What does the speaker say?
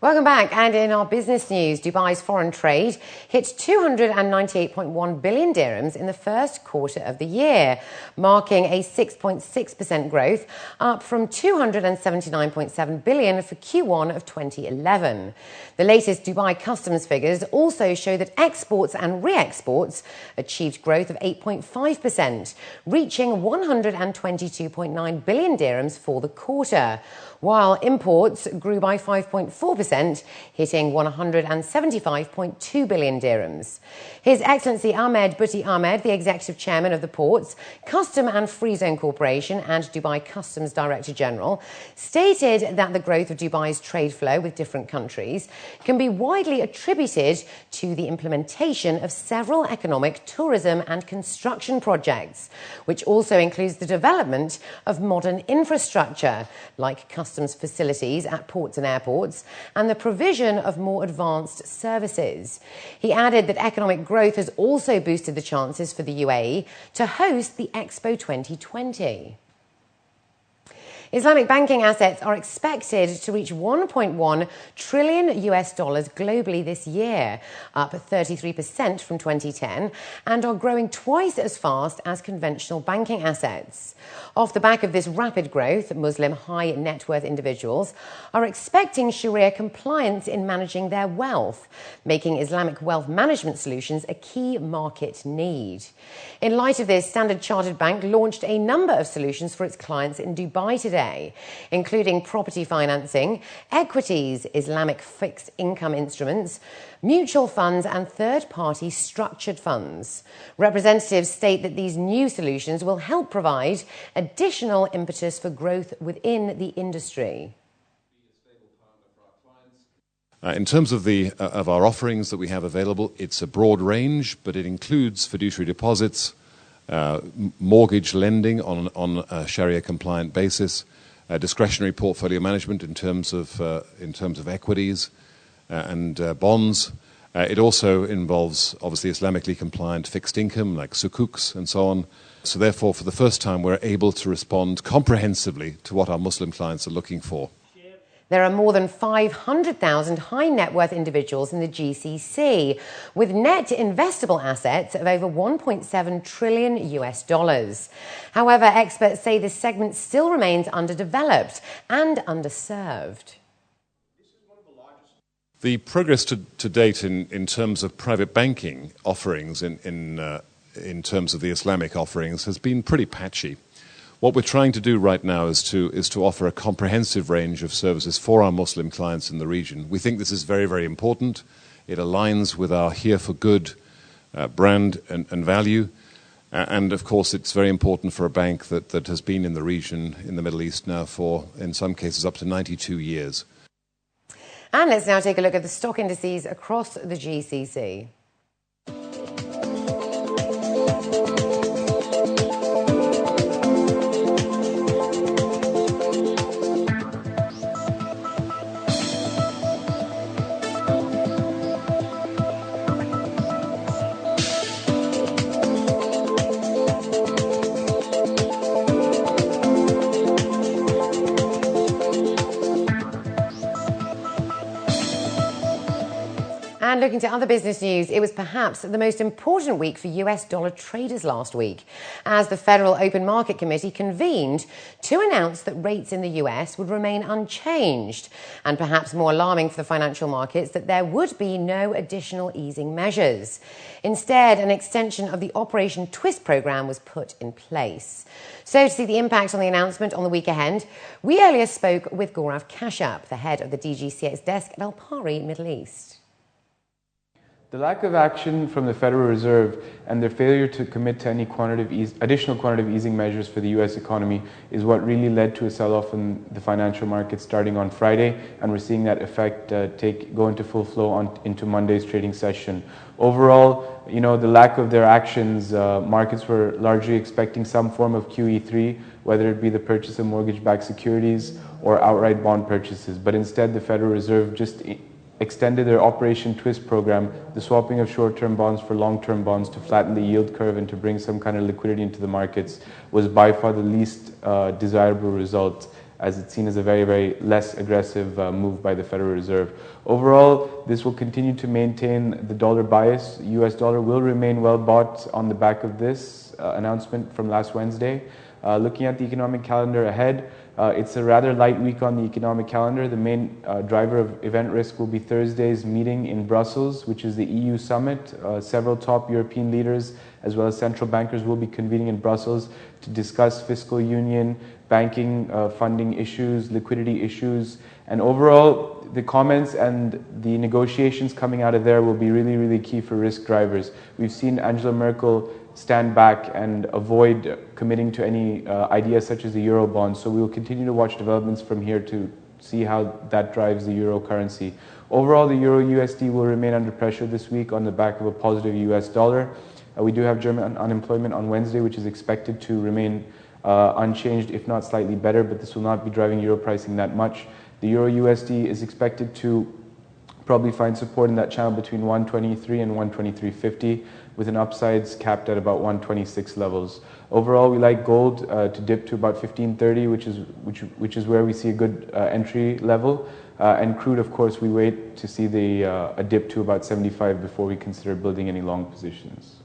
Welcome back. And in our business news, Dubai's foreign trade hit 298.1 billion dirhams in the first quarter of the year, marking a 6.6% growth, up from 279.7 billion for Q1 of 2011. The latest Dubai customs figures also show that exports and re-exports achieved growth of 8.5%, reaching 122.9 billion dirhams for the quarter, while imports grew by 5.4%, hitting 175.2 billion dirhams. His Excellency Ahmed Buti Ahmed, the Executive Chairman of the Ports, Custom and Free Zone Corporation and Dubai Customs Director General, stated that the growth of Dubai's trade flow with different countries can be widely attributed to the implementation of several economic, tourism and construction projects, which also includes the development of modern infrastructure like customs facilities at ports and airports and the provision of more advanced services. He added that economic growth has also boosted the chances for the UAE to host the Expo 2020. Islamic banking assets are expected to reach $1.1 trillion globally this year, up 33% from 2010, and are growing twice as fast as conventional banking assets. Off the back of this rapid growth, Muslim high net worth individuals are expecting Sharia compliance in managing their wealth, making Islamic wealth management solutions a key market need. In light of this, Standard Chartered Bank launched a number of solutions for its clients in Dubai today, including property financing, equities, Islamic fixed income instruments, mutual funds and third-party structured funds. Representatives state that these new solutions will help provide additional impetus for growth within the industry. In terms of our offerings that we have available, it's a broad range, but it includes fiduciary deposits, mortgage lending on a Sharia-compliant basis, discretionary portfolio management in terms of equities and bonds. It also involves, obviously, Islamically compliant fixed income like sukuks and so on. So therefore, for the first time, we're able to respond comprehensively to what our Muslim clients are looking for. There are more than 500,000 high net worth individuals in the GCC, with net investable assets of over $1.7 trillion. However, experts say this segment still remains underdeveloped and underserved. The progress to date in terms of private banking offerings in terms of the Islamic offerings has been pretty patchy. What we're trying to do right now is to offer a comprehensive range of services for our Muslim clients in the region. We think this is very, very important. It aligns with our Here for Good brand and value. And of course, it's very important for a bank that has been in the region, in the Middle East now for, in some cases, up to 92 years. And let's now take a look at the stock indices across the GCC. And looking to other business news, it was perhaps the most important week for US dollar traders last week, as the Federal Open Market Committee convened to announce that rates in the US would remain unchanged, and perhaps more alarming for the financial markets, that there would be no additional easing measures. Instead, an extension of the Operation Twist program was put in place. So to see the impact on the announcement on the week ahead, we earlier spoke with Gaurav Kashyap, the head of the DGCX desk at Al-Pari, Middle East. The lack of action from the Federal Reserve and their failure to commit to any additional quantitative easing measures for the US economy is what really led to a sell-off in the financial markets starting on Friday, and we're seeing that effect go into full flow into Monday's trading session. Overall, the lack of their actions, markets were largely expecting some form of QE3, whether it be the purchase of mortgage-backed securities or outright bond purchases. But instead, the Federal Reserve just extended their Operation Twist program, the swapping of short-term bonds for long-term bonds to flatten the yield curve and to bring some kind of liquidity into the markets, was by far the least desirable result. as it's seen as a very, very less aggressive move by the Federal Reserve. Overall, this will continue to maintain the dollar bias. US dollar will remain well bought on the back of this announcement from last Wednesday. Looking at the economic calendar ahead, it's a rather light week on the economic calendar. The main driver of event risk will be Thursday's meeting in Brussels, which is the EU summit. Several top European leaders as well as central bankers will be convening in Brussels to discuss fiscal union, banking, funding issues, liquidity issues, and overall the comments and the negotiations coming out of there will be really, really key for risk drivers. We've seen Angela Merkel stand back and avoid committing to any ideas such as the Eurobond. So we will continue to watch developments from here to see how that drives the euro currency. Overall, the euro USD will remain under pressure this week on the back of a positive US dollar. We do have German unemployment on Wednesday, which is expected to remain unchanged, if not slightly better, but this will not be driving euro pricing that much. The euro USD is expected to probably find support in that channel between 123 and 123.50, with an upsides capped at about 126 levels. Overall, we like gold to dip to about 1530, which is where we see a good entry level. And crude, of course, we wait to see a dip to about 75 before we consider building any long positions.